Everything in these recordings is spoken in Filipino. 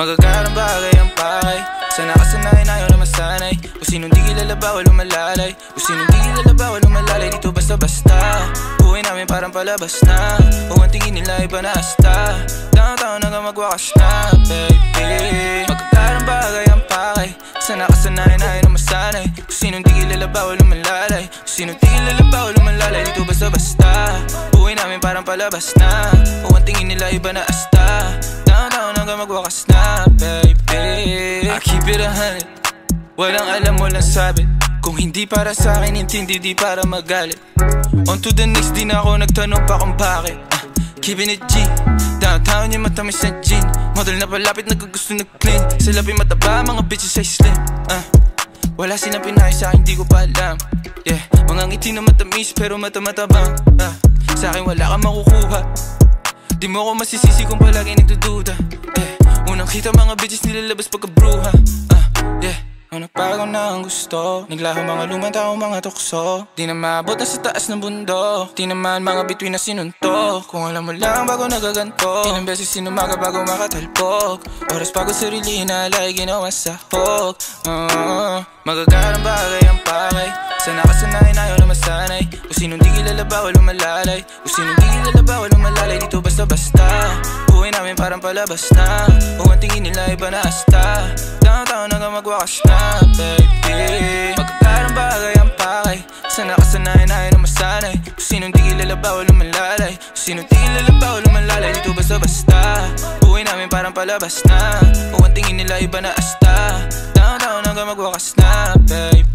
Magagarang bagay ang pakay. Sa nakasanayan ayaw na masanay. Kung sinong di kilala bawal lumalalay. Kung sinong di kilala bawal lumalalay. Dito basta-basta buhay namin parang palabas na. O ang tingin nila iba na asta. Downtown hanggang magwakas na, baby. Magagarang bagay ang pakay. Sa nakasanayan ayaw na masanay. Kung sinong di kilala bawal lumalalay. Kung sinong di kilala bawal lumalalay. Dito basta-basta buhay namin parang palabas na. O ang tingin nila iba na asta. Downtown hanggang magwakas na, baby. I keep it 100. Walang alam, walang sabi. Kung hindi para sa akin, intindi, di para magalit. On to the next, di na ako nagtanong pa kung bakit. Keeping it G. Downtown yung matamis na gin. Model na palapit, nagkagusto nag-clean. Sa labi mataba, mga bitches ay slim. Wala silang pinay sa akin, di ko pa alam. Yeah, mga ngiti na matamis pero mata-matabang. Sa akin wala kang makukuha. Di mo ako masisisi kung palagi nagdududa. Unang kita mga bitches nilalabas pagkabruha. Yeah, nagbago na ang gusto. Naglaho mga lumang tao, mga tukso. Di na maabot na sa taas ng bundok. Di naman mga bituin na sinuntok. Kung alam mo lang bago nagaganto. Ilang beses sinumaga bago makatalpok. Oras bago sarili inalay, ginawa sa hok. Magagarang bagay ang pakay. Sa nakasanayan ayaw na masanay. Kung sinong di kilala bawal lumalalay. Kung sinong di kilala bawal lumalalay. Dito basta-basta buhay namin parang palabas na. O ang tingin nila iba na asta. Downtown hanggang magwakas na, baby. Magagarang bagay ang pakay. Sa nakasanayan ayaw na masanay. Kung sinong di kilala bawal lumalalay. Kung sinong di kilala bawal lumalalay. Dito basta-basta buhay namin parang palabas na. O ang tingin nila iba na asta. Downtown hanggang magwakas na, baby.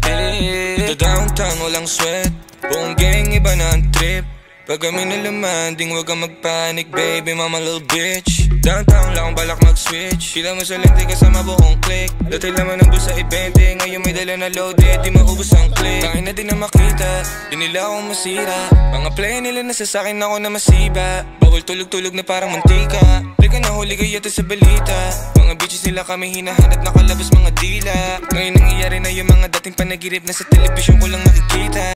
Dito downtown walang sweat. Buong gang iba na ang trip. Pag kami nalamanding wag kang magpanic, baby mama little bitch. Downtown lang akong balak mag-switch. Pila mo sa lente kasama buong click. Dati laman ng busa i-20. Ngayon may dala na loaded, di maubos ang click. Tangin na din na makita, di nila akong masira. Mga play nila nasa sakin ako na masiba. Bawal tulog-tulog na parang mantika. Di ka nahuli kayo sa balita. Mga bitches nila kami hinahanap, nakalabas mga dila. Ngayon nangyayari na yung mga dating panaginip na sa telebisyon ko lang nakikita.